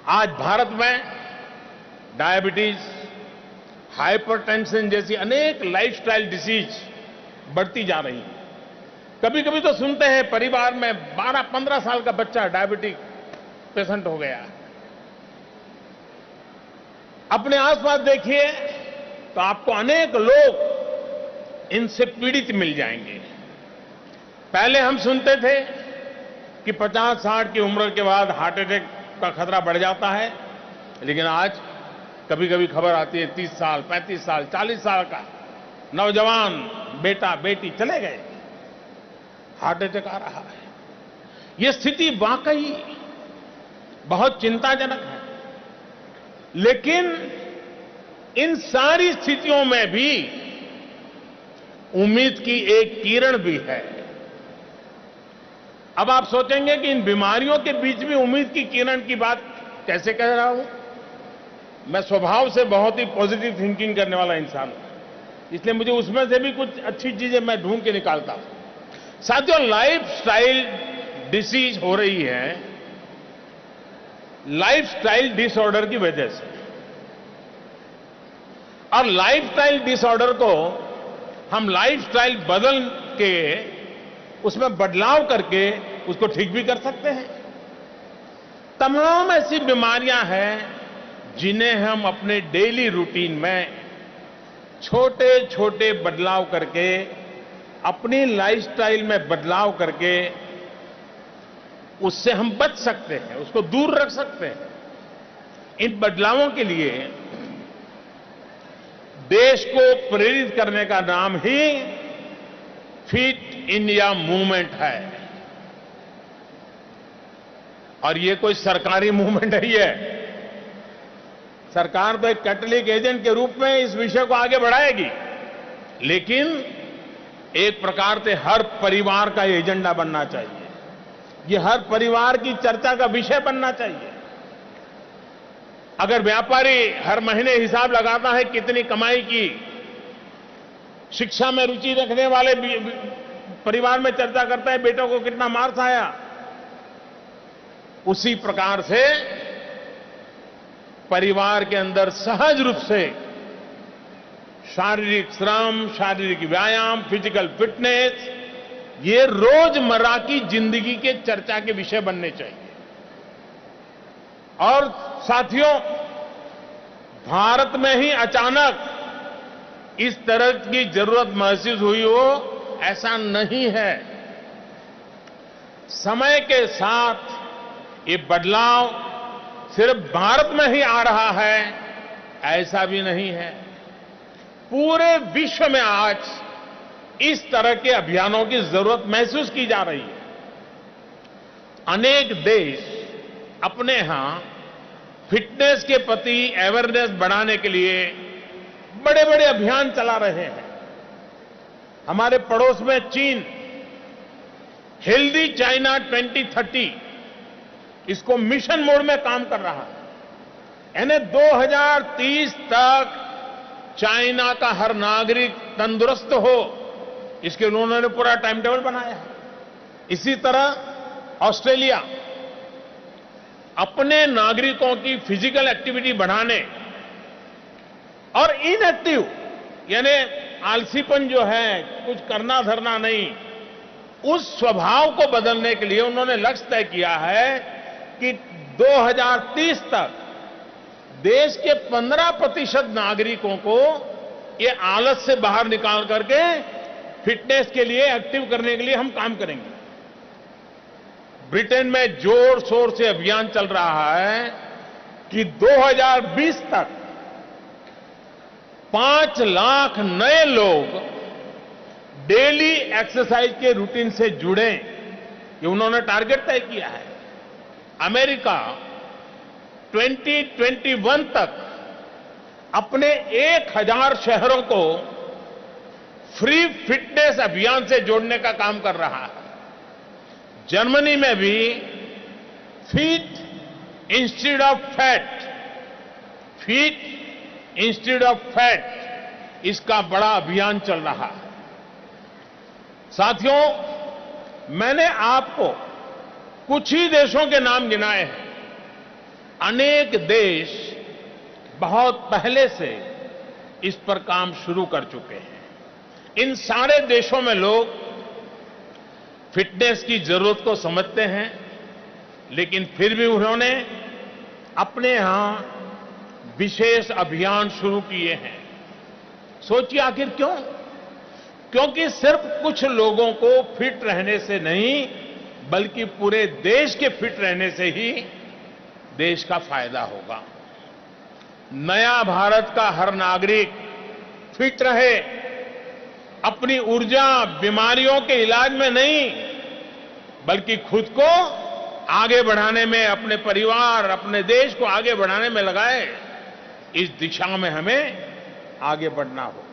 आज भारत में diabetes, hypertension जैसी अनेक लाइफस्टाइल डिसीज बढ़ती जा रही है। कभी कभी तो सुनते हैं परिवार में 12-15 साल का बच्चा डायबिटिक पेशेंट हो गया। अपने आसपास देखिए तो आपको अनेक लोग इनसे पीड़ित मिल जाएंगे। पहले हम सुनते थे कि 50-60 की उम्र के बाद हार्ट अटैक का खतरा बढ़ जाता है, लेकिन आज कभी कभी खबर आती है 30 साल, 35 साल, 40 साल का नौजवान बेटा बेटी चले गए, हार्ट अटैक आ रहा है। यह स्थिति वाकई बहुत चिंताजनक है। लेकिन इन सारी स्थितियों में भी उम्मीद की एक किरण भी है। अब आप सोचेंगे कि इन बीमारियों के बीच भी उम्मीद की किरण की बात कैसे कह रहा हूं। मैं स्वभाव से बहुत ही पॉजिटिव थिंकिंग करने वाला इंसान हूं, इसलिए मुझे उसमें से भी कुछ अच्छी चीजें मैं ढूंढ के निकालता हूं। साथियों, लाइफस्टाइल डिसीज हो रही है लाइफस्टाइल डिसऑर्डर की वजह से, और लाइफस्टाइल डिसऑर्डर को हम लाइफस्टाइल बदल के उसमें बदलाव करके उसको ठीक भी कर सकते हैं। तमाम ऐसी बीमारियां हैं जिन्हें हम अपने डेली रूटीन में छोटे छोटे बदलाव करके, अपनी लाइफस्टाइल में बदलाव करके उससे हम बच सकते हैं, उसको दूर रख सकते हैं। इन बदलावों के लिए देश को प्रेरित करने का नाम ही फिट इंडिया मूवमेंट है। और ये कोई सरकारी मूवमेंट नहीं है। सरकार तो एक कैटलिक एजेंट के रूप में इस विषय को आगे बढ़ाएगी, लेकिन एक प्रकार से हर परिवार का एजेंडा बनना चाहिए। ये हर परिवार की चर्चा का विषय बनना चाहिए। अगर व्यापारी हर महीने हिसाब लगाता है कितनी कमाई की, शिक्षा में रुचि रखने वाले परिवार में चर्चा करता है बेटों को कितना मार्क्स आया, उसी प्रकार से परिवार के अंदर सहज रूप से शारीरिक श्रम, शारीरिक व्यायाम, फिजिकल फिटनेस, ये रोजमर्रा की जिंदगी के चर्चा के विषय बनने चाहिए। और साथियों, भारत में ही अचानक इस तरह की जरूरत महसूस हुई हो, ऐसा नहीं है। समय के साथ ये बदलाव सिर्फ भारत में ही आ रहा है, ऐसा भी नहीं है। पूरे विश्व में आज इस तरह के अभियानों की जरूरत महसूस की जा रही है। अनेक देश अपने यहां फिटनेस के प्रति अवेयरनेस बढ़ाने के लिए बड़े बड़े अभियान चला रहे हैं। हमारे पड़ोस में चीन हेल्दी चाइना 2030 इसको मिशन मोड में काम कर रहा है। यानी 2030 तक चाइना का हर नागरिक तंदुरुस्त हो, इसके लिए उन्होंने पूरा टाइम टेबल बनाया है। इसी तरह ऑस्ट्रेलिया अपने नागरिकों की फिजिकल एक्टिविटी बढ़ाने और इनएक्टिव यानी आलसीपन जो है, कुछ करना धरना नहीं, उस स्वभाव को बदलने के लिए उन्होंने लक्ष्य तय किया है कि 2030 तक देश के 15% नागरिकों को ये आलस से बाहर निकाल करके फिटनेस के लिए, एक्टिव करने के लिए हम काम करेंगे। ब्रिटेन में जोर शोर से अभियान चल रहा है कि 2020 तक 5 लाख नए लोग डेली एक्सरसाइज के रूटीन से जुड़े, ये उन्होंने टारगेट तय किया है। अमेरिका 2021 तक अपने 1000 शहरों को फ्री फिटनेस अभियान से जोड़ने का काम कर रहा है। जर्मनी में भी fit instead of fat, fit instead of fat, इसका बड़ा अभियान चल रहा है। साथियों, मैंने आपको कुछ ही देशों के नाम गिनाए हैं, अनेक देश बहुत पहले से इस पर काम शुरू कर चुके हैं। इन सारे देशों में लोग फिटनेस की जरूरत को समझते हैं, लेकिन फिर भी उन्होंने अपने यहां विशेष अभियान शुरू किए हैं। सोचिए आखिर क्यों? क्योंकि सिर्फ कुछ लोगों को फिट रहने से नहीं, बल्कि पूरे देश के फिट रहने से ही देश का फायदा होगा। नया भारत का हर नागरिक फिट रहे, अपनी ऊर्जा बीमारियों के इलाज में नहीं, बल्कि खुद को आगे बढ़ाने में, अपने परिवार, अपने देश को आगे बढ़ाने में लगाए। इस दिशा में हमें आगे बढ़ना होगा।